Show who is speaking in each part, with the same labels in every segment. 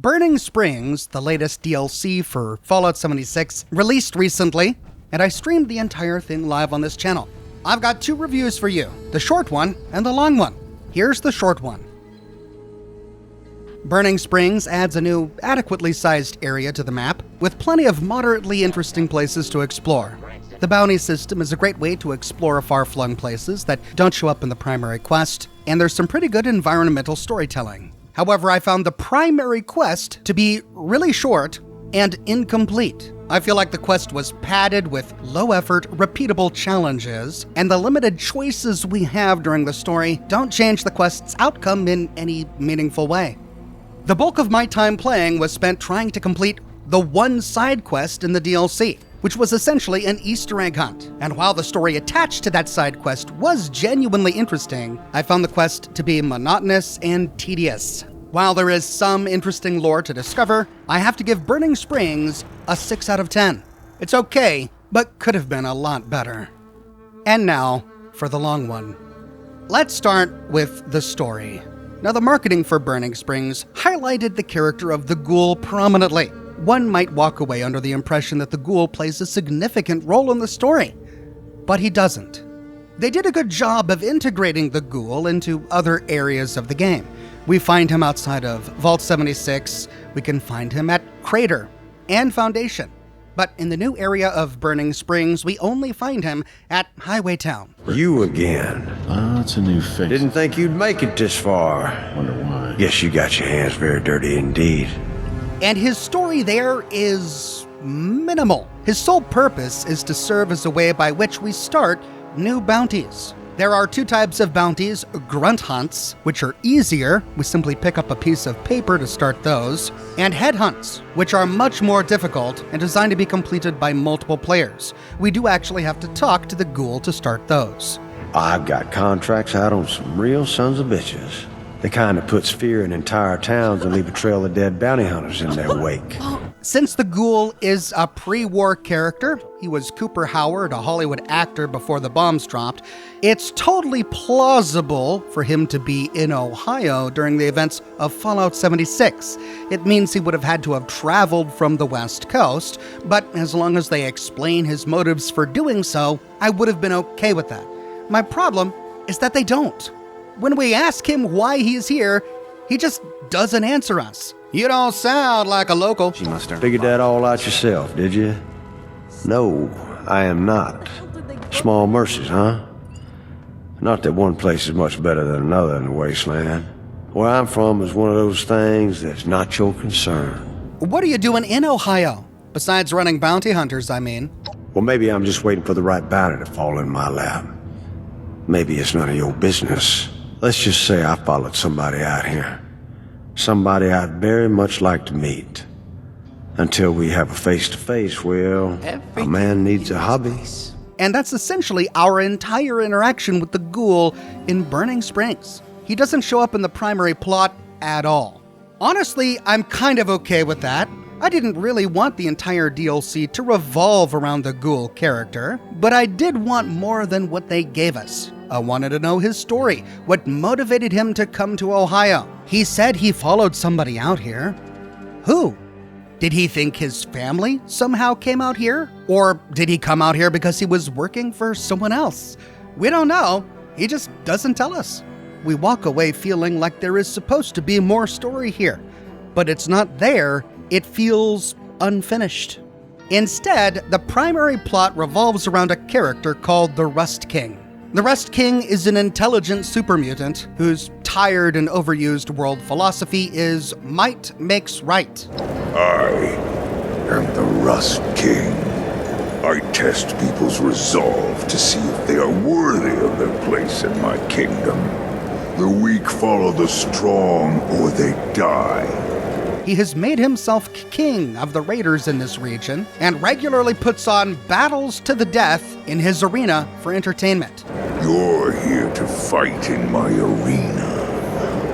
Speaker 1: Burning Springs, the latest DLC for Fallout 76, released recently, and I streamed the entire thing live on this channel. I've got 2 reviews for you, the short one and the long one. Here's the short one. Burning Springs adds a new, adequately sized area to the map, with plenty of moderately interesting places to explore. The bounty system is a great way to explore far-flung places that don't show up in the primary quest, and there's some pretty good environmental storytelling. However, I found the primary quest to be really short and incomplete. I feel like the quest was padded with low-effort, repeatable challenges, and the limited choices we have during the story don't change the quest's outcome in any meaningful way. The bulk of my time playing was spent trying to complete the one side quest in the DLC, which was essentially an Easter egg hunt. And while the story attached to that side quest was genuinely interesting, I found the quest to be monotonous and tedious. While there is some interesting lore to discover, I have to give Burning Springs a 6 out of 10. It's okay, but could have been a lot better. And now, for the long one. Let's start with the story. Now, the marketing for Burning Springs highlighted the character of the ghoul prominently. One might walk away under the impression that the ghoul plays a significant role in the story, but he doesn't. They did a good job of integrating the ghoul into other areas of the game. We find him outside of Vault 76, we can find him at Crater and Foundation. But in the new area of Burning Springs, we only find him at Highway Town.
Speaker 2: You again.
Speaker 3: It's a new face.
Speaker 2: Didn't think you'd make it this far.
Speaker 3: Wonder why.
Speaker 2: Guess you got your hands very dirty indeed.
Speaker 1: And his story there is minimal. His sole purpose is to serve as a way by which we start new bounties. There are 2 types of bounties: grunt hunts, which are easier, we simply pick up a piece of paper to start those, and head hunts, which are much more difficult and designed to be completed by multiple players. We do actually have to talk to the ghoul to start those.
Speaker 2: I've got contracts out on some real sons of bitches. The kind that puts fear in entire towns and leave a trail of dead bounty hunters in their wake.
Speaker 1: Since the ghoul is a pre-war character, he was Cooper Howard, a Hollywood actor before the bombs dropped, it's totally plausible for him to be in Ohio during the events of Fallout 76. It means he would have had to have traveled from the West Coast, but as long as they explain his motives for doing so, I would have been okay with that. My problem is that they don't. When we ask him why he's here, he just doesn't answer us. You don't sound like a local.
Speaker 2: You must have figured that all out yourself, did you? No, I am not. Small mercies, huh? Not that one place is much better than another in the wasteland. Where I'm from is one of those things that's not your concern.
Speaker 1: What are you doing in Ohio? Besides running bounty hunters, I mean.
Speaker 2: Well, maybe I'm just waiting for the right bounty to fall in my lap. Maybe it's none of your business. Let's just say I followed somebody out here. Somebody I'd very much like to meet. Until we have a face-to-face, well, a man needs a hobby.
Speaker 1: And that's essentially our entire interaction with the ghoul in Burning Springs. He doesn't show up in the primary plot at all. Honestly, I'm kind of okay with that. I didn't really want the entire DLC to revolve around the ghoul character, but I did want more than what they gave us. I wanted to know his story, what motivated him to come to Ohio. He said he followed somebody out here. Who? Did he think his family somehow came out here? Or did he come out here because he was working for someone else? We don't know. He just doesn't tell us. We walk away feeling like there is supposed to be more story here, but it's not there. It feels unfinished. Instead, the primary plot revolves around a character called the Rust King. The Rust King is an intelligent super mutant whose tired and overused world philosophy is might makes right.
Speaker 4: I am the Rust King. I test people's resolve to see if they are worthy of their place in my kingdom. The weak follow the strong, or they die.
Speaker 1: He has made himself king of the raiders in this region and regularly puts on battles to the death in his arena for entertainment.
Speaker 4: You're here to fight in my arena.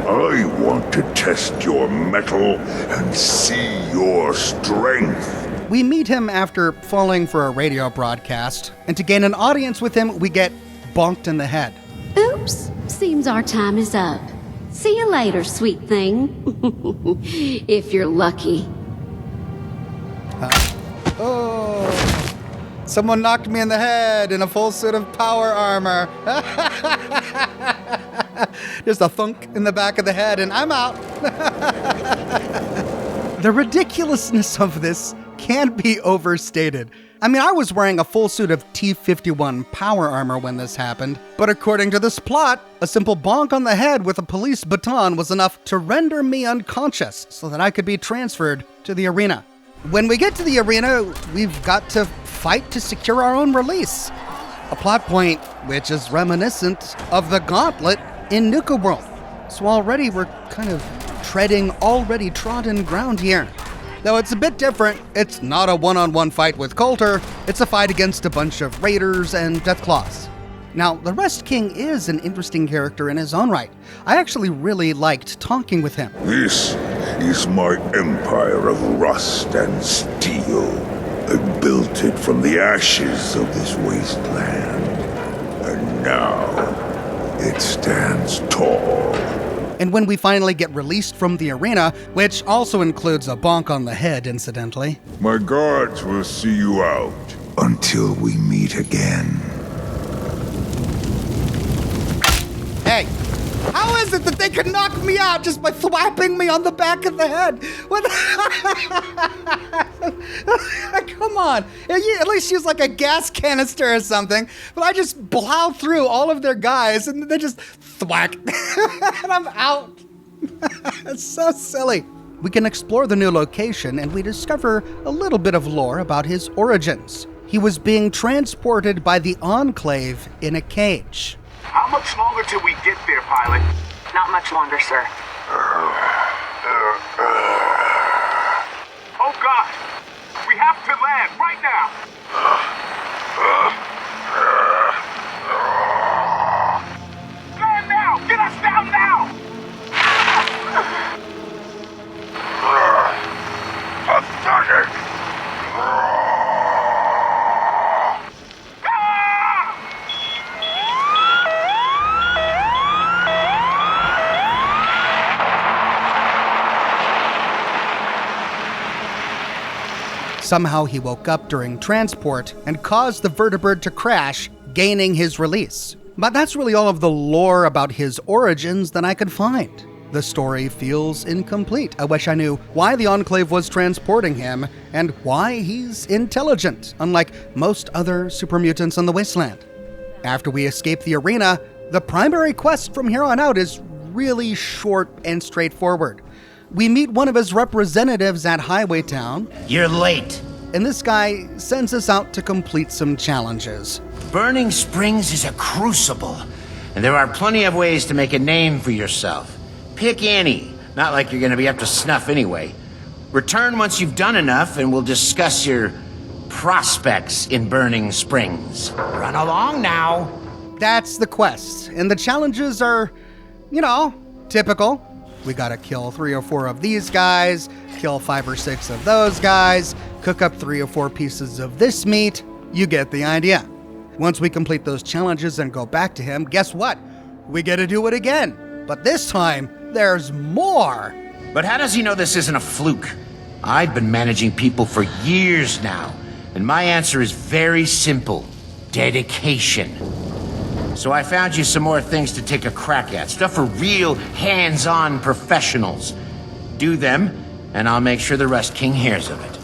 Speaker 4: I want to test your mettle and see your strength.
Speaker 1: We meet him after falling for a radio broadcast, and to gain an audience with him, we get bonked in the head.
Speaker 5: Oops, seems our time is up. See you later, sweet thing. If you're lucky.
Speaker 1: Oh, someone knocked me in the head in a full suit of power armor. Just a thunk in the back of the head and I'm out. The ridiculousness of this can't be overstated. I mean, I was wearing a full suit of T-51 power armor when this happened, but according to this plot, a simple bonk on the head with a police baton was enough to render me unconscious so that I could be transferred to the arena. When we get to the arena, we've got to fight to secure our own release. A plot point which is reminiscent of the gauntlet in Nuka World. So already we're kind of treading already trodden ground here. Though it's a bit different, it's not a one-on-one fight with Coulter, it's a fight against a bunch of raiders and Deathclaws. Now, the Rust King is an interesting character in his own right. I actually really liked talking with him.
Speaker 4: This is my empire of rust and steel. I built it from the ashes of this wasteland. And now, it stands tall.
Speaker 1: And when we finally get released from the arena, which also includes a bonk on the head, incidentally.
Speaker 4: My guards will see you out until we meet again.
Speaker 1: Hey, how is it that they can knock me out just by thwapping me on the back of the head? What Come on. At least use like a gas canister or something. But I just plow through all of their guys and they just thwack. And I'm out. It's so silly. We can explore the new location and we discover a little bit of lore about his origins. He was being transported by the Enclave in a cage.
Speaker 6: How much longer till we get there, pilot?
Speaker 7: Not much longer, sir.
Speaker 6: Oh God! We have to land right now! Land now! Get us down now!
Speaker 4: Pathetic!
Speaker 1: Somehow he woke up during transport and caused the vertibird to crash, gaining his release. But that's really all of the lore about his origins that I could find. The story feels incomplete. I wish I knew why the Enclave was transporting him and why he's intelligent, unlike most other super mutants on the wasteland. After we escape the arena, the primary quest from here on out is really short and straightforward. We meet one of his representatives at Highwaytown.
Speaker 8: You're late.
Speaker 1: And this guy sends us out to complete some challenges.
Speaker 8: Burning Springs is a crucible, and there are plenty of ways to make a name for yourself. Pick any, not like you're gonna be up to snuff anyway. Return once you've done enough, and we'll discuss your prospects in Burning Springs. Run along now.
Speaker 1: That's the quest, and the challenges are, typical. We gotta kill 3 or 4 of these guys, kill 5 or 6 of those guys, cook up 3 or 4 pieces of this meat. You get the idea. Once we complete those challenges and go back to him, guess what? We get to do it again. But this time, there's more.
Speaker 8: But how does he know this isn't a fluke? I've been managing people for years now, and my answer is very simple. Dedication. So I found you some more things to take a crack at. Stuff for real, hands-on professionals. Do them, and I'll make sure the Rust King hears of it.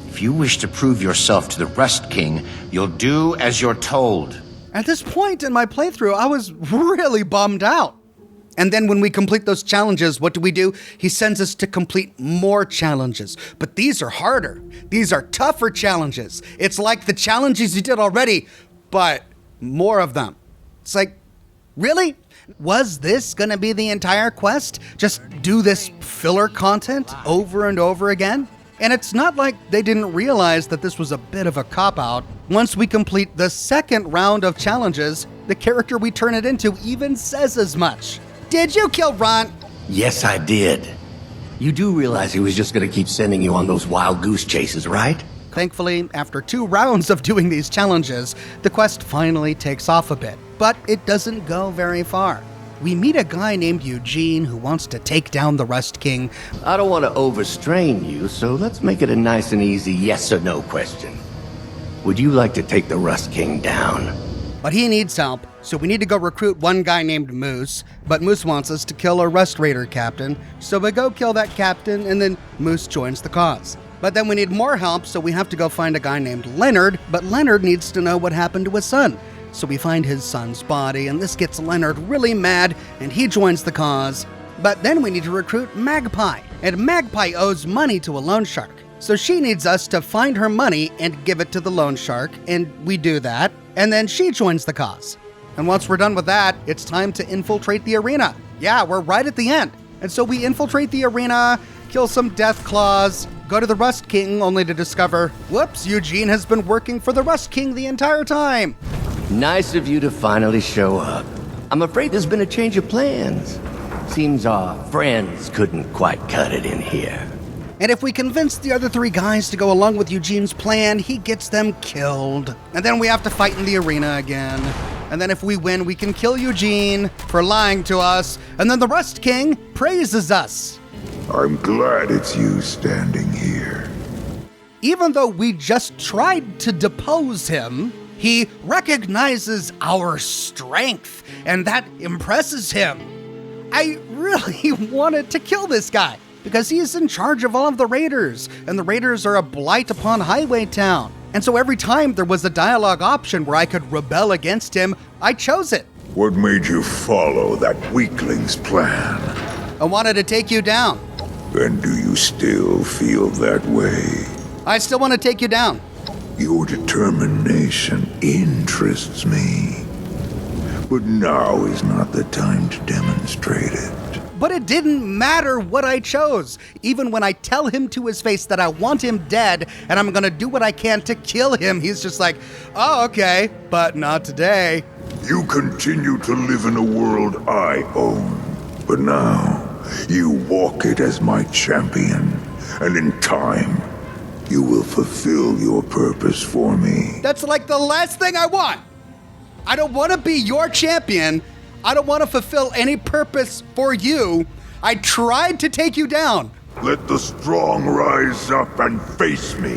Speaker 8: If you wish to prove yourself to the Rust King, you'll do as you're told.
Speaker 1: At this point in my playthrough, I was really bummed out. And then when we complete those challenges, what do? He sends us to complete more challenges. But these are harder. These are tougher challenges. It's like the challenges you did already, but more of them. It's like, really? Was this gonna be the entire quest? Just do this filler content over and over again? And it's not like they didn't realize that this was a bit of a cop-out. Once we complete the second round of challenges, the character we turn it into even says as much. Did you kill Ron?
Speaker 9: Yes, I did. You do realize he was just gonna keep sending you on those wild goose chases, right?
Speaker 1: Thankfully, after 2 rounds of doing these challenges, the quest finally takes off a bit, but it doesn't go very far. we meet a guy named Eugene who wants to take down the Rust King.
Speaker 9: I don't want to overstrain you, so let's make it a nice and easy yes or no question. Would you like to take the Rust King down?
Speaker 1: But he needs help, so we need to go recruit one guy named Moose. But Moose wants us to kill a Rust Raider captain, so we go kill that captain, and then Moose joins the cause. But then we need more help, so we have to go find a guy named Leonard, but Leonard needs to know what happened to his son. So we find his son's body, and this gets Leonard really mad, and he joins the cause. But then we need to recruit Magpie, and Magpie owes money to a loan shark. So she needs us to find her money and give it to the loan shark, and we do that, and then she joins the cause. And once we're done with that, it's time to infiltrate the arena. Yeah, we're right at the end. And so we infiltrate the arena, kill some death claws, go to the Rust King, only to discover, whoops, Eugene has been working for the Rust King the entire time.
Speaker 9: Nice of you to finally show up. I'm afraid there's been a change of plans. Seems our friends couldn't quite cut it in here.
Speaker 1: And if we convince the other three guys to go along with Eugene's plan, he gets them killed. And then we have to fight in the arena again. And then if we win, we can kill Eugene for lying to us. And then the Rust King praises us.
Speaker 4: I'm glad it's you standing here.
Speaker 1: Even though we just tried to depose him, he recognizes our strength, and that impresses him. I really wanted to kill this guy, because he is in charge of all of the raiders, and the raiders are a blight upon Highway Town. And so every time there was a dialogue option where I could rebel against him, I chose it.
Speaker 4: What made you follow that weakling's plan?
Speaker 1: I wanted to take you down.
Speaker 4: And do you still feel that way?
Speaker 1: I still want to take you down.
Speaker 4: Your determination interests me. But now is not the time to demonstrate it.
Speaker 1: But it didn't matter what I chose. Even when I tell him to his face that I want him dead and I'm gonna do what I can to kill him, he's just like, oh, okay, but not today.
Speaker 4: You continue to live in a world I own. But now, you walk it as my champion. And in time, you will fulfill your purpose for me.
Speaker 1: That's like the last thing I want. I don't want to be your champion. I don't want to fulfill any purpose for you. I tried to take you down.
Speaker 4: Let the strong rise up and face me.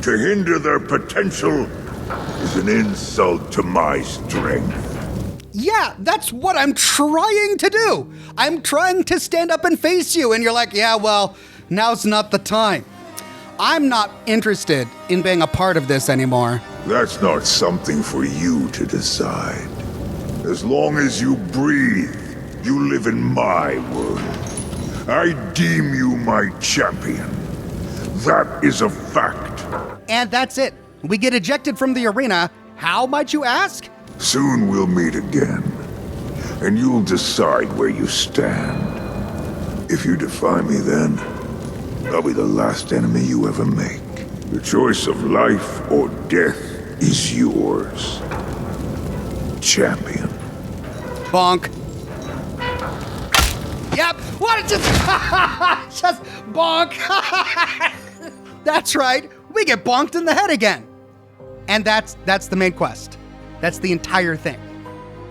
Speaker 4: To hinder their potential is an insult to my strength.
Speaker 1: Yeah, that's what I'm trying to do. I'm trying to stand up and face you, and you're like, yeah, well, now's not the time. I'm not interested in being a part of this anymore.
Speaker 4: That's not something for you to decide. As long as you breathe, you live in my world. I deem you my champion. That is a fact.
Speaker 1: And that's it. We get ejected from the arena. How, might you ask?
Speaker 4: Soon we'll meet again, and you'll decide where you stand. If you defy me then, I'll be the last enemy you ever make. The choice of life or death is yours. Champion.
Speaker 1: Bonk. Yep. What? Just bonk. That's right. We get bonked in the head again. And that's the main quest. That's the entire thing.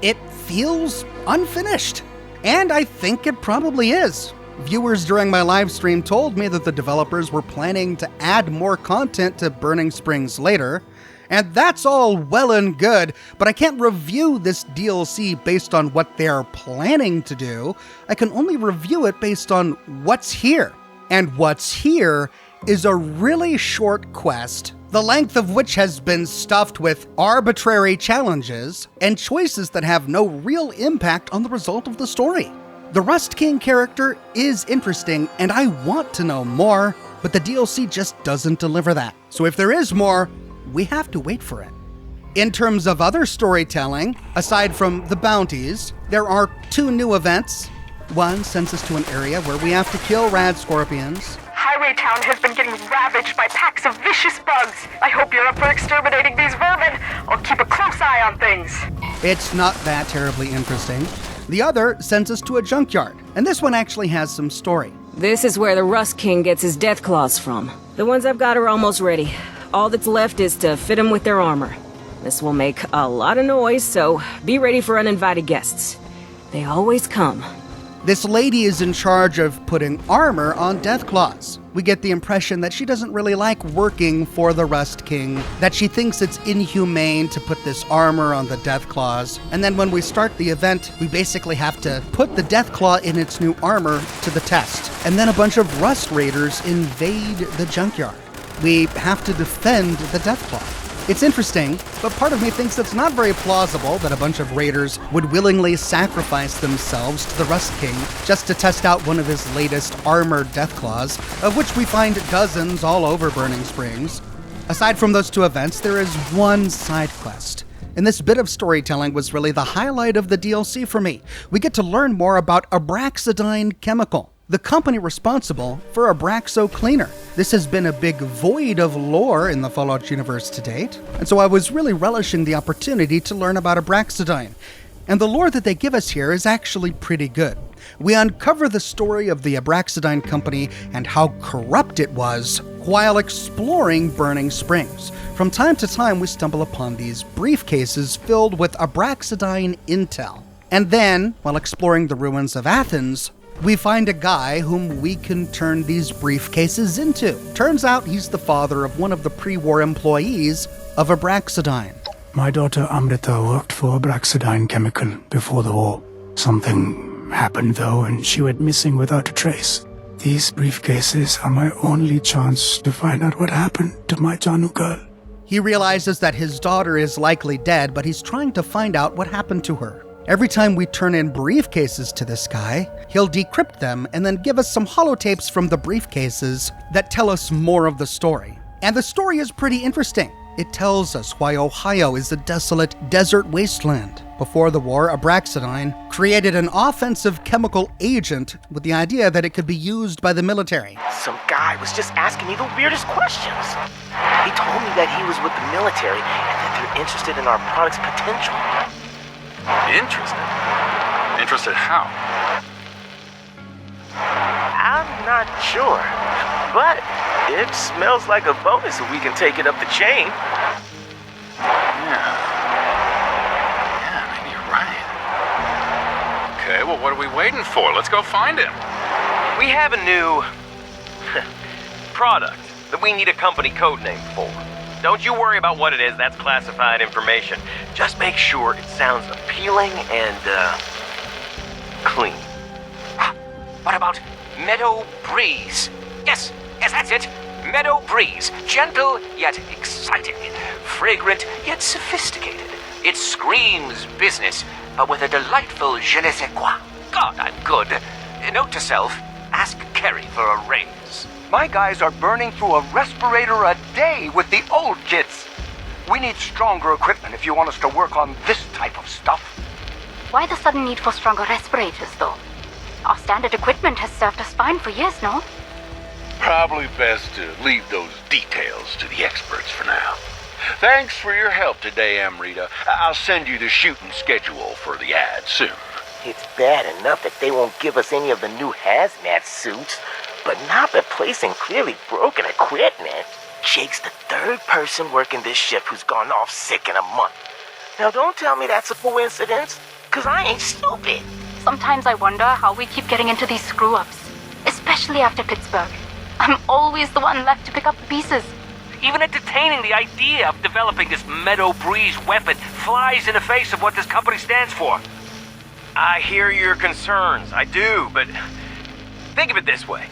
Speaker 1: It feels unfinished. And I think it probably is. Viewers during my live stream told me that the developers were planning to add more content to Burning Springs later. And that's all well and good, but I can't review this DLC based on what they're planning to do. I can only review it based on what's here. And what's here is a really short quest, the length of which has been stuffed with arbitrary challenges and choices that have no real impact on the result of the story. The Rust King character is interesting, and I want to know more, but the DLC just doesn't deliver that. So if there is more, we have to wait for it. In terms of other storytelling, aside from the bounties, there are 2 new events. One sends us to an area where we have to kill rad scorpions.
Speaker 6: Highway Town has been getting ravaged by packs of vicious bugs. I hope you're up for exterminating these vermin. I'll keep a close eye on things.
Speaker 1: It's not that terribly interesting. The other sends us to a junkyard, and this one actually has some story.
Speaker 7: This is where the Rust King gets his death claws from. The ones I've got are almost ready. All that's left is to fit them with their armor. This will make a lot of noise, so be ready for uninvited guests. They always come.
Speaker 1: This lady is in charge of putting armor on Deathclaws. We get the impression that she doesn't really like working for the Rust King, that she thinks it's inhumane to put this armor on the Deathclaws, and then when we start the event, we basically have to put the Deathclaw in its new armor to the test. And then a bunch of Rust Raiders invade the junkyard. We have to defend the Deathclaw. It's interesting, but part of me thinks it's not very plausible that a bunch of raiders would willingly sacrifice themselves to the Rust King just to test out one of his latest armored Deathclaws, of which we find dozens all over Burning Springs. Aside from those two events, there is one side quest. And this bit of storytelling was really the highlight of the DLC for me. We get to learn more about Abraxadine Chemical, the company responsible for Abraxo Cleaner. This has been a big void of lore in the Fallout universe to date, and so I was really relishing the opportunity to learn about Abraxadine. And the lore that they give us here is actually pretty good. We uncover the story of the Abraxadine company and how corrupt it was while exploring Burning Springs. From time to time, we stumble upon these briefcases filled with Abraxadine intel. And then, while exploring the ruins of Athens, we find a guy whom we can turn these briefcases into. Turns out he's the father of one of the pre-war employees of Abraxadine.
Speaker 10: My daughter Amrita worked for Abraxadine Chemical before the war. Something happened though, and she went missing without a trace. These briefcases are my only chance to find out what happened to my Janu girl.
Speaker 1: He realizes that his daughter is likely dead, but he's trying to find out what happened to her. Every time we turn in briefcases to this guy, he'll decrypt them and then give us some holotapes from the briefcases that tell us more of the story. And the story is pretty interesting. It tells us why Ohio is a desolate desert wasteland. Before the war, Abraxadine created an offensive chemical agent with the idea that it could be used by the military.
Speaker 11: Some guy was just asking me the weirdest questions. He told me that he was with the military and that they're interested in our product's potential.
Speaker 12: Interested? Interested how?
Speaker 11: I'm not sure, but it smells like a bonus if we can take it up the chain.
Speaker 12: Yeah, maybe you're right. Okay, well, what are we waiting for? Let's go find him.
Speaker 11: We have a new product that we need a company code name for. Don't you worry about what it is, that's classified information. Just make sure it sounds appealing and, clean.
Speaker 13: What about Meadow Breeze? Yes, that's it. Meadow Breeze. Gentle yet exciting. Fragrant yet sophisticated. It screams business, but with a delightful je ne sais quoi. God, I'm good. Note to self, ask Kerry for a raise.
Speaker 14: My guys are burning through a respirator a day with the old kits. We need stronger equipment if you want us to work on this type of stuff.
Speaker 15: Why the sudden need for stronger respirators, though? Our standard equipment has served us fine for years, no?
Speaker 16: Probably best to leave those details to the experts for now. Thanks for your help today, Amrita. I'll send you the shooting schedule for the ad soon.
Speaker 11: It's bad enough that they won't give us any of the new hazmat suits, but not replacing clearly broken equipment. Jake's the third person working this shift who's gone off sick in a month. Now don't tell me that's a coincidence, cause I ain't stupid.
Speaker 15: Sometimes I wonder how we keep getting into these screw-ups, especially after Pittsburgh. I'm always the one left to pick up the pieces.
Speaker 13: Even entertaining the idea of developing this Meadow Breeze weapon flies in the face of what this company stands for.
Speaker 11: I hear your concerns, I do, but think of it this way.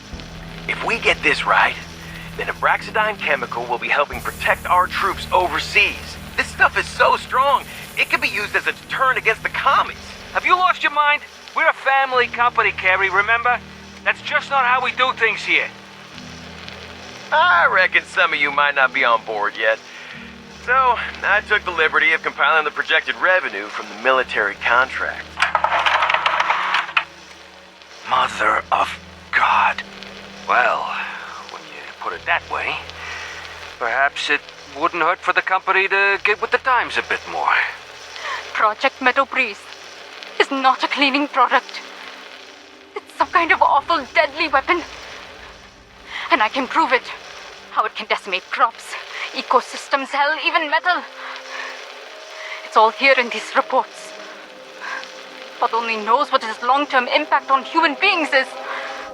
Speaker 11: If we get this right, then Abraxadine Chemical will be helping protect our troops overseas. This stuff is so strong, it could be used as a deterrent against the commies.
Speaker 13: Have you lost your mind? We're a family company, Kerry, remember? That's just not how we do things here.
Speaker 11: I reckon some of you might not be on board yet. So, I took the liberty of compiling the projected revenue from the military contract.
Speaker 13: Mother of God. Well, when you put it that way, perhaps it wouldn't hurt for the company to get with the times a bit more.
Speaker 15: Project Meadow Breeze is not a cleaning product. It's some kind of awful, deadly weapon. And I can prove it. How it can decimate crops, ecosystems, hell, even metal. It's all here in these reports. God only knows what his long-term impact on human beings is.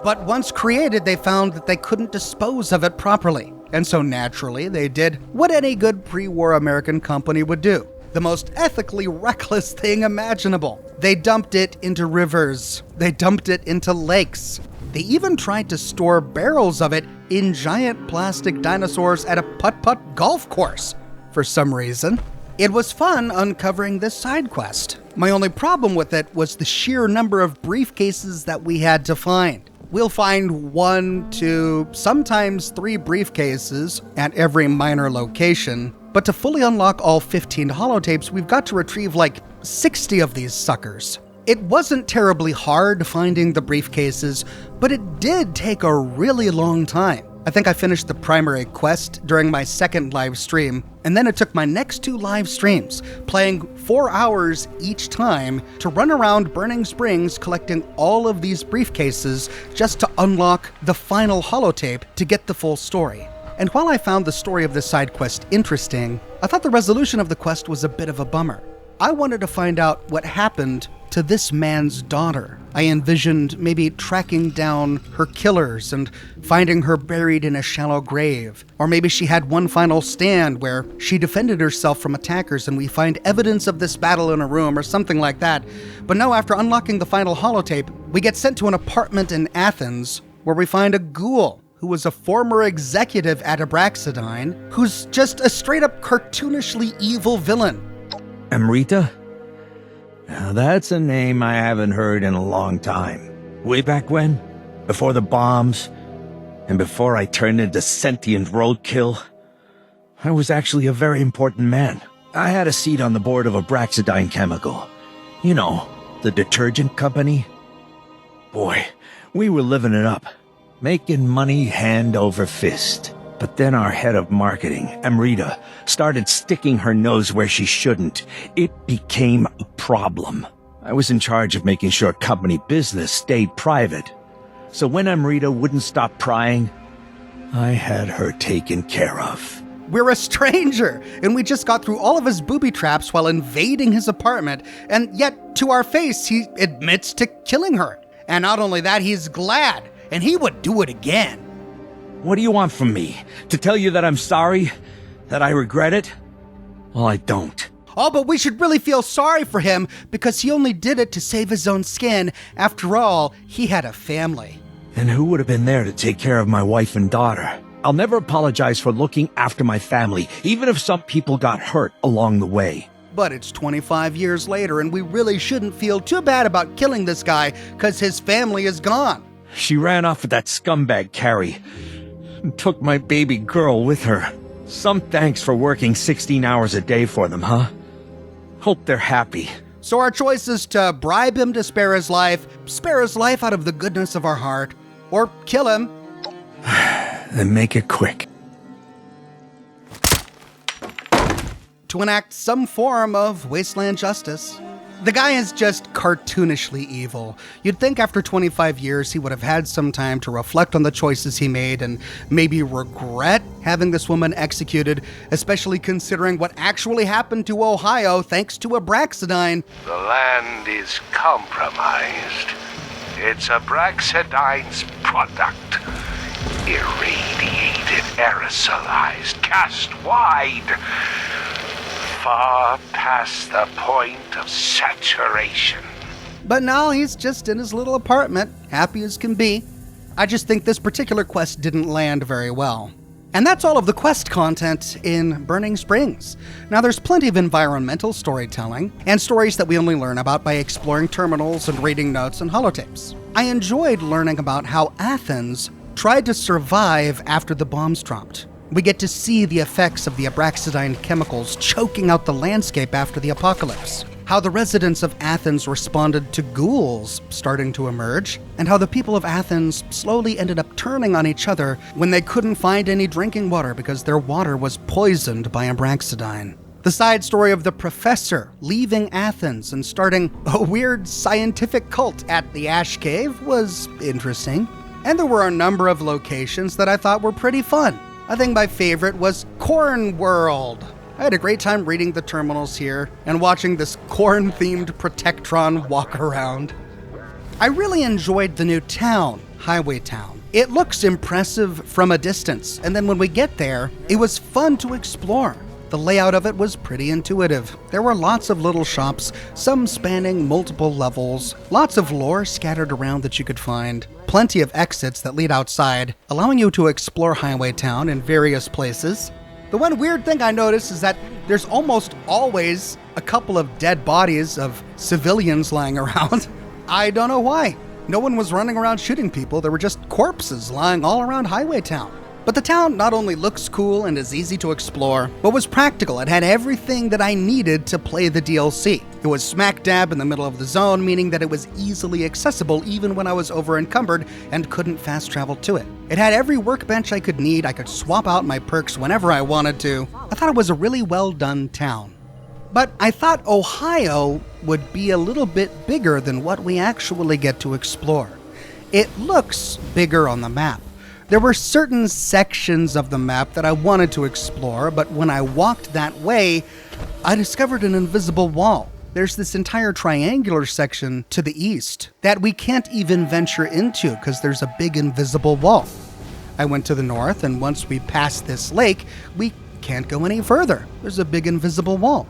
Speaker 1: But once created, they found that they couldn't dispose of it properly. And so naturally, they did what any good pre-war American company would do. The most ethically reckless thing imaginable. They dumped it into rivers. They dumped it into lakes. They even tried to store barrels of it in giant plastic dinosaurs at a putt-putt golf course for some reason. It was fun uncovering this side quest. My only problem with it was the sheer number of briefcases that we had to find. We'll find 1, 2, sometimes 3 briefcases at every minor location, but to fully unlock all 15 holotapes, we've got to retrieve like 60 of these suckers. It wasn't terribly hard finding the briefcases, but it did take a really long time. I think I finished the primary quest during my second live stream, and then it took my next 2 live streams, playing 4 hours each time, to run around Burning Springs collecting all of these briefcases just to unlock the final holotape to get the full story. And while I found the story of this side quest interesting, I thought the resolution of the quest was a bit of a bummer. I wanted to find out what happened to this man's daughter. I envisioned maybe tracking down her killers and finding her buried in a shallow grave. Or maybe she had one final stand where she defended herself from attackers and we find evidence of this battle in a room or something like that. But no, after unlocking the final holotape, we get sent to an apartment in Athens where we find a ghoul who was a former executive at Abraxadine, who's just a straight-up cartoonishly evil villain.
Speaker 17: Amrita? Now that's a name I haven't heard in a long time. Way back when? Before the bombs? And before I turned into sentient roadkill? I was actually a very important man. I had a seat on the board of Abraxadine Chemical. You know, the detergent company. Boy, we were living it up. Making money hand over fist. But then our head of marketing, Amrita, started sticking her nose where she shouldn't. It became a problem. I was in charge of making sure company business stayed private. So when Amrita wouldn't stop prying, I had her taken care of.
Speaker 1: We're a stranger, and we just got through all of his booby traps while invading his apartment, and yet, to our face, he admits to killing her. And not only that, he's glad, and he would do it again.
Speaker 17: What do you want from me? To tell you that I'm sorry? That I regret it? Well, I don't.
Speaker 1: Oh, but we should really feel sorry for him because he only did it to save his own skin. After all, he had a family.
Speaker 17: And who would have been there to take care of my wife and daughter? I'll never apologize for looking after my family, even if some people got hurt along the way.
Speaker 1: But it's 25 years later, and we really shouldn't feel too bad about killing this guy because his family is gone.
Speaker 17: She ran off with that scumbag Carrie. And took my baby girl with her. Some thanks for working 16 hours a day for them, huh? Hope they're happy.
Speaker 1: So our choice is to bribe him to spare his life out of the goodness of our heart, or kill him.
Speaker 17: Then make it quick.
Speaker 1: To enact some form of wasteland justice. The guy is just cartoonishly evil. You'd think after 25 years he would have had some time to reflect on the choices he made and maybe regret having this woman executed, especially considering what actually happened to Ohio thanks to Abraxadine.
Speaker 18: The land is compromised. It's Abraxadine's product. Irradiated, aerosolized, cast wide. Far past the point of saturation.
Speaker 1: But now he's just in his little apartment, happy as can be. I just think this particular quest didn't land very well. And that's all of the quest content in Burning Springs. Now there's plenty of environmental storytelling, and stories that we only learn about by exploring terminals and reading notes and holotapes. I enjoyed learning about how Athens tried to survive after the bombs dropped. We get to see the effects of the Abraxadine chemicals choking out the landscape after the apocalypse, how the residents of Athens responded to ghouls starting to emerge, and how the people of Athens slowly ended up turning on each other when they couldn't find any drinking water because their water was poisoned by Abraxadine. The side story of the professor leaving Athens and starting a weird scientific cult at the Ash Cave was interesting. And there were a number of locations that I thought were pretty fun. I think my favorite was Corn World. I had a great time reading the terminals here and watching this corn-themed Protectron walk around. I really enjoyed the new town, Highway Town. It looks impressive from a distance, and then when we get there, it was fun to explore. The layout of it was pretty intuitive. There were lots of little shops, some spanning multiple levels, lots of lore scattered around that you could find, plenty of exits that lead outside, allowing you to explore Highway Town in various places. The one weird thing I noticed is that there's almost always a couple of dead bodies of civilians lying around. I don't know why. No one was running around shooting people, there were just corpses lying all around Highway Town. But the town not only looks cool and is easy to explore, but was practical. It had everything that I needed to play the DLC. It was smack dab in the middle of the zone, meaning that it was easily accessible even when I was over-encumbered and couldn't fast travel to it. It had every workbench I could need. I could swap out my perks whenever I wanted to. I thought it was a really well-done town. But I thought Ohio would be a little bit bigger than what we actually get to explore. It looks bigger on the map. There were certain sections of the map that I wanted to explore, but when I walked that way, I discovered an invisible wall. There's this entire triangular section to the east that we can't even venture into because there's a big invisible wall. I went to the north, and once we pass this lake, we can't go any further. There's a big invisible wall.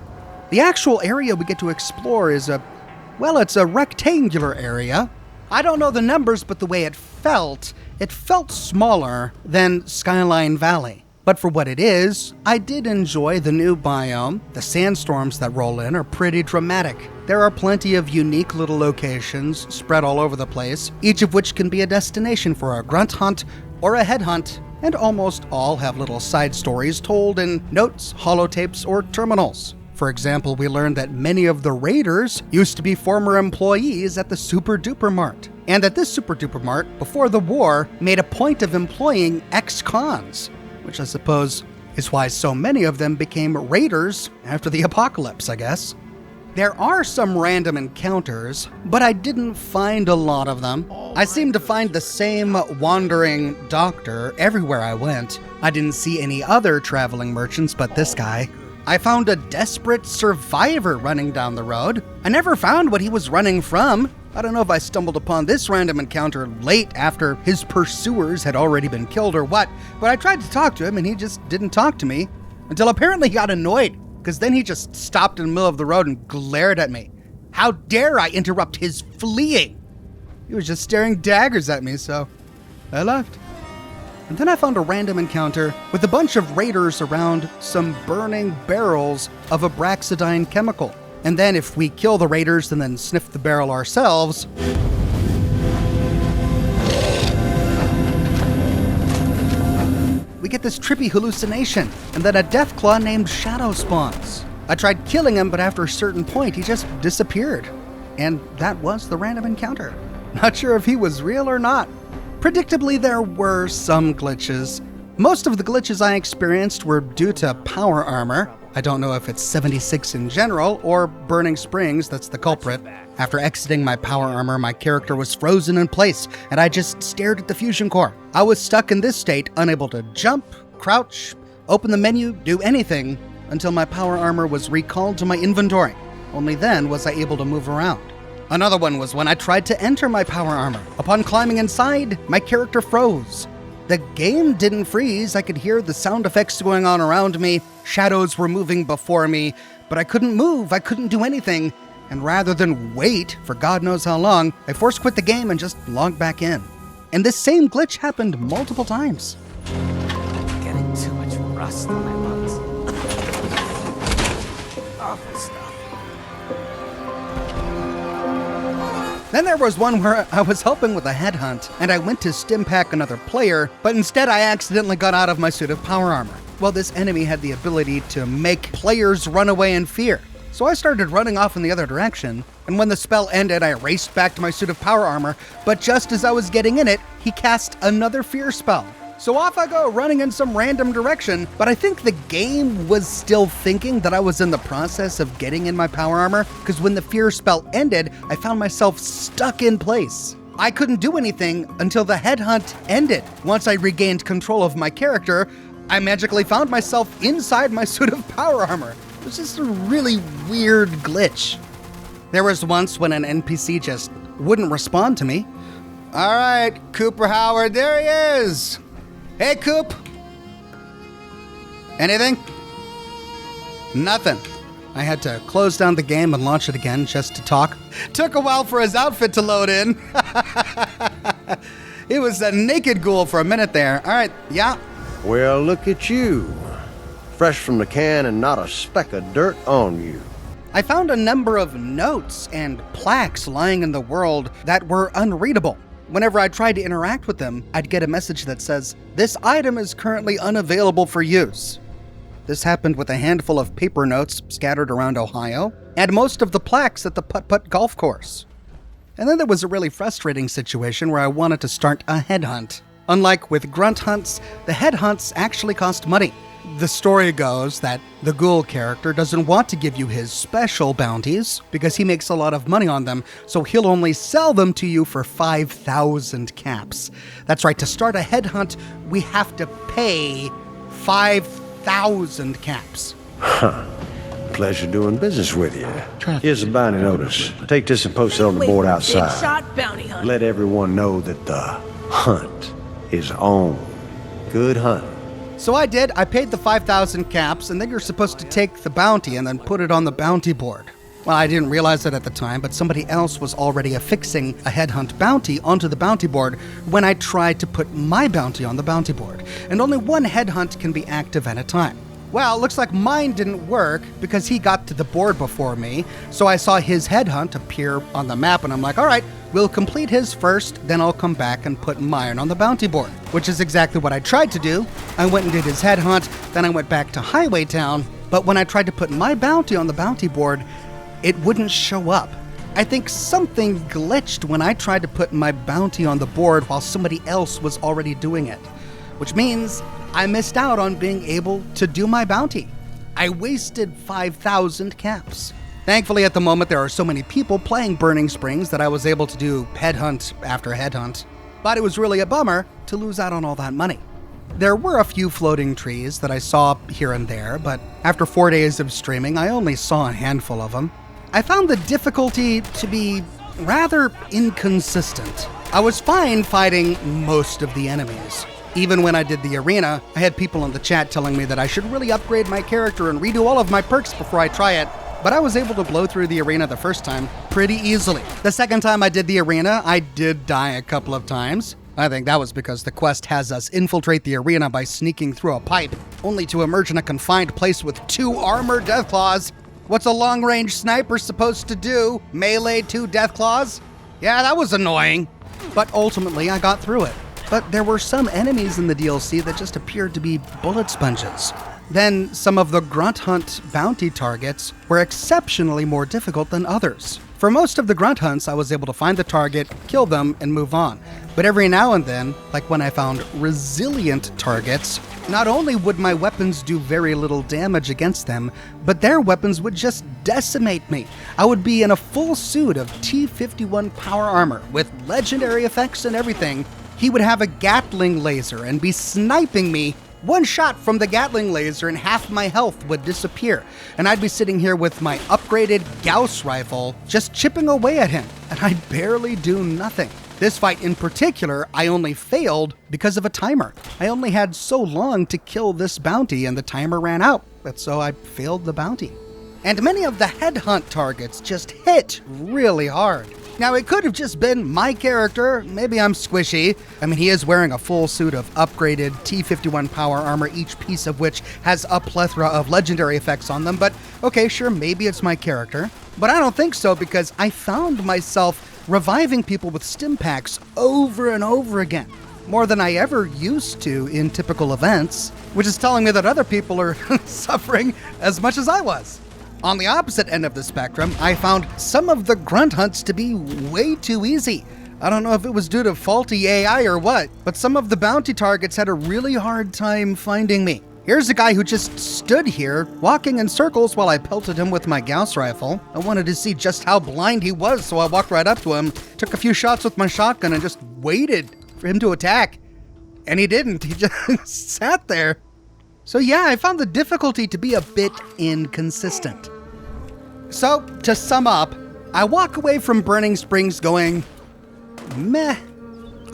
Speaker 1: The actual area we get to explore is it's a rectangular area. I don't know the numbers, but the way it felt smaller than Skyline Valley. But for what it is, I did enjoy the new biome. The sandstorms that roll in are pretty dramatic. There are plenty of unique little locations spread all over the place, each of which can be a destination for a grunt hunt or a head hunt, and almost all have little side stories told in notes, holotapes, or terminals. For example, we learned that many of the raiders used to be former employees at the Super Duper Mart, and that this Super Duper Mart, before the war, made a point of employing ex-cons, which I suppose is why so many of them became raiders after the apocalypse, I guess. There are some random encounters, but I didn't find a lot of them. I seemed to find the same wandering doctor everywhere I went. I didn't see any other traveling merchants but this guy. I found a desperate survivor running down the road. I never found what he was running from. I don't know if I stumbled upon this random encounter late after his pursuers had already been killed or what, but I tried to talk to him and he just didn't talk to me until apparently he got annoyed, because then he just stopped in the middle of the road and glared at me. How dare I interrupt his fleeing? He was just staring daggers at me, so I left. And then I found a random encounter with a bunch of raiders around some burning barrels of Abraxadine chemical. And then if we kill the raiders and then sniff the barrel ourselves, we get this trippy hallucination, and then a deathclaw named Shadow spawns. I tried killing him, but after a certain point, he just disappeared. And that was the random encounter. Not sure if he was real or not. Predictably, there were some glitches. Most of the glitches I experienced were due to power armor. I don't know if it's 76 in general or Burning Springs that's the culprit. After exiting my power armor, my character was frozen in place, and I just stared at the fusion core. I was stuck in this state, unable to jump, crouch, open the menu, do anything, until my power armor was recalled to my inventory. Only then was I able to move around. Another one was when I tried to enter my power armor. Upon climbing inside, my character froze. The game didn't freeze. I could hear the sound effects going on around me. Shadows were moving before me, but I couldn't move. I couldn't do anything. And rather than wait for God knows how long, I force quit the game and just logged back in. And this same glitch happened multiple times.
Speaker 11: Getting too much rust on my lungs. Awful stuff.
Speaker 1: Then there was one where I was helping with a headhunt, and I went to stim-pack another player, but instead I accidentally got out of my suit of power armor. Well, this enemy had the ability to make players run away in fear. So I started running off in the other direction, and when the spell ended, I raced back to my suit of power armor, but just as I was getting in it, he cast another fear spell. So off I go, running in some random direction, but I think the game was still thinking that I was in the process of getting in my power armor, because when the fear spell ended, I found myself stuck in place. I couldn't do anything until the headhunt ended. Once I regained control of my character, I magically found myself inside my suit of power armor. It was just a really weird glitch. There was once when an NPC just wouldn't respond to me. All right, Cooper Howard, there he is. Hey, Coop. Anything? Nothing. I had to close down the game and launch it again just to talk. Took a while for his outfit to load in. It was a naked ghoul for a minute there. All right, yeah.
Speaker 2: Well, look at you. Fresh from the can and not a speck of dirt on you.
Speaker 1: I found a number of notes and plaques lying in the world that were unreadable. Whenever I tried to interact with them, I'd get a message that says, "This item is currently unavailable for use." This happened with a handful of paper notes scattered around Ohio, and most of the plaques at the putt-putt golf course. And then there was a really frustrating situation where I wanted to start a headhunt. Unlike with grunt hunts, the headhunts actually cost money. The story goes that the ghoul character doesn't want to give you his special bounties because he makes a lot of money on them, so he'll only sell them to you for 5,000 caps. That's right, to start a headhunt, we have to pay 5,000 caps.
Speaker 2: Huh. Pleasure doing business with you. Here's a bounty notice. Take this and post it on the board outside.
Speaker 7: Shot bounty hunter.
Speaker 2: Let everyone know that the hunt is on. Good hunt.
Speaker 1: So I did. I paid the 5,000 caps, and then you're supposed to take the bounty and then put it on the bounty board. Well, I didn't realize it at the time, but somebody else was already affixing a headhunt bounty onto the bounty board when I tried to put my bounty on the bounty board. And only one headhunt can be active at a time. Well, looks like mine didn't work because he got to the board before me, so I saw his headhunt appear on the map, and I'm like, all right, we'll complete his first, then I'll come back and put mine on the bounty board, which is exactly what I tried to do. I went and did his headhunt, then I went back to Highway Town, but when I tried to put my bounty on the bounty board, it wouldn't show up. I think something glitched when I tried to put my bounty on the board while somebody else was already doing it, which means I missed out on being able to do my bounty. I wasted 5,000 caps. Thankfully, at the moment, there are so many people playing Burning Springs that I was able to do headhunt after headhunt. But it was really a bummer to lose out on all that money. There were a few floating trees that I saw here and there, but after 4 days of streaming, I only saw a handful of them. I found the difficulty to be rather inconsistent. I was fine fighting most of the enemies. Even when I did the arena, I had people in the chat telling me that I should really upgrade my character and redo all of my perks before I try it, but I was able to blow through the arena the first time pretty easily. The second time I did the arena, I did die a couple of times. I think that was because the quest has us infiltrate the arena by sneaking through a pipe, only to emerge in a confined place with 2 armored deathclaws. What's a long-range sniper supposed to do? Melee 2 deathclaws? Yeah, that was annoying. But ultimately, I got through it. But there were some enemies in the DLC that just appeared to be bullet sponges. Then some of the grunt hunt bounty targets were exceptionally more difficult than others. For most of the grunt hunts, I was able to find the target, kill them, and move on. But every now and then, like when I found resilient targets, not only would my weapons do very little damage against them, but their weapons would just decimate me. I would be in a full suit of T-51 power armor with legendary effects and everything. He would have a Gatling laser and be sniping me. One shot from the Gatling laser and half my health would disappear, and I'd be sitting here with my upgraded Gauss rifle just chipping away at him, and I'd barely do nothing. This fight in particular, I only failed because of a timer. I only had so long to kill this bounty and the timer ran out, and so I failed the bounty. And many of the headhunt targets just hit really hard. Now, it could have just been my character. Maybe I'm squishy. I mean, he is wearing a full suit of upgraded T-51 power armor, each piece of which has a plethora of legendary effects on them. But, okay, sure, maybe it's my character. But I don't think so, because I found myself reviving people with stim packs over and over again. More than I ever used to in typical events, which is telling me that other people are suffering as much as I was. On the opposite end of the spectrum, I found some of the grunt hunts to be way too easy. I don't know if it was due to faulty AI or what, but some of the bounty targets had a really hard time finding me. Here's a guy who just stood here, walking in circles while I pelted him with my Gauss rifle. I wanted to see just how blind he was, so I walked right up to him, took a few shots with my shotgun, and just waited for him to attack. And he didn't. He just sat there. So yeah, I found the difficulty to be a bit inconsistent. So, to sum up, I walk away from Burning Springs going, meh.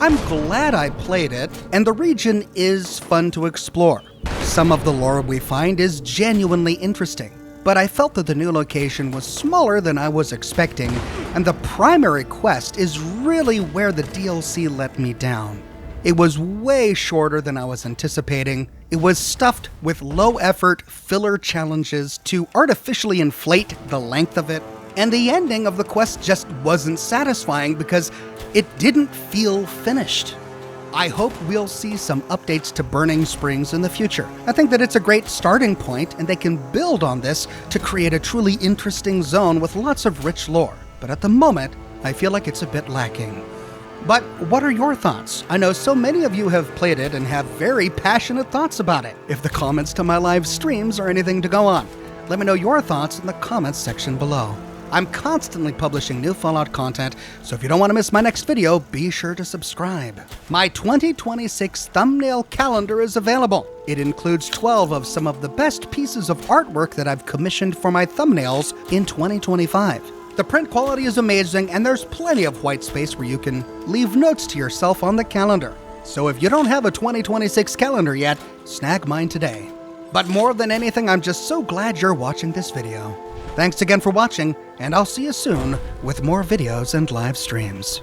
Speaker 1: I'm glad I played it, and the region is fun to explore. Some of the lore we find is genuinely interesting, but I felt that the new location was smaller than I was expecting, and the primary quest is really where the DLC let me down. It was way shorter than I was anticipating. It was stuffed with low-effort filler challenges to artificially inflate the length of it, and the ending of the quest just wasn't satisfying because it didn't feel finished. I hope we'll see some updates to Burning Springs in the future. I think that it's a great starting point, and they can build on this to create a truly interesting zone with lots of rich lore. But at the moment, I feel like it's a bit lacking. But what are your thoughts? I know so many of you have played it and have very passionate thoughts about it. If the comments to my live streams are anything to go on, let me know your thoughts in the comments section below. I'm constantly publishing new Fallout content, so if you don't want to miss my next video, be sure to subscribe. My 2026 thumbnail calendar is available. It includes 12 of some of the best pieces of artwork that I've commissioned for my thumbnails in 2025. The print quality is amazing, and there's plenty of white space where you can leave notes to yourself on the calendar. So if you don't have a 2026 calendar yet, snag mine today. But more than anything, I'm just so glad you're watching this video. Thanks again for watching, and I'll see you soon with more videos and live streams.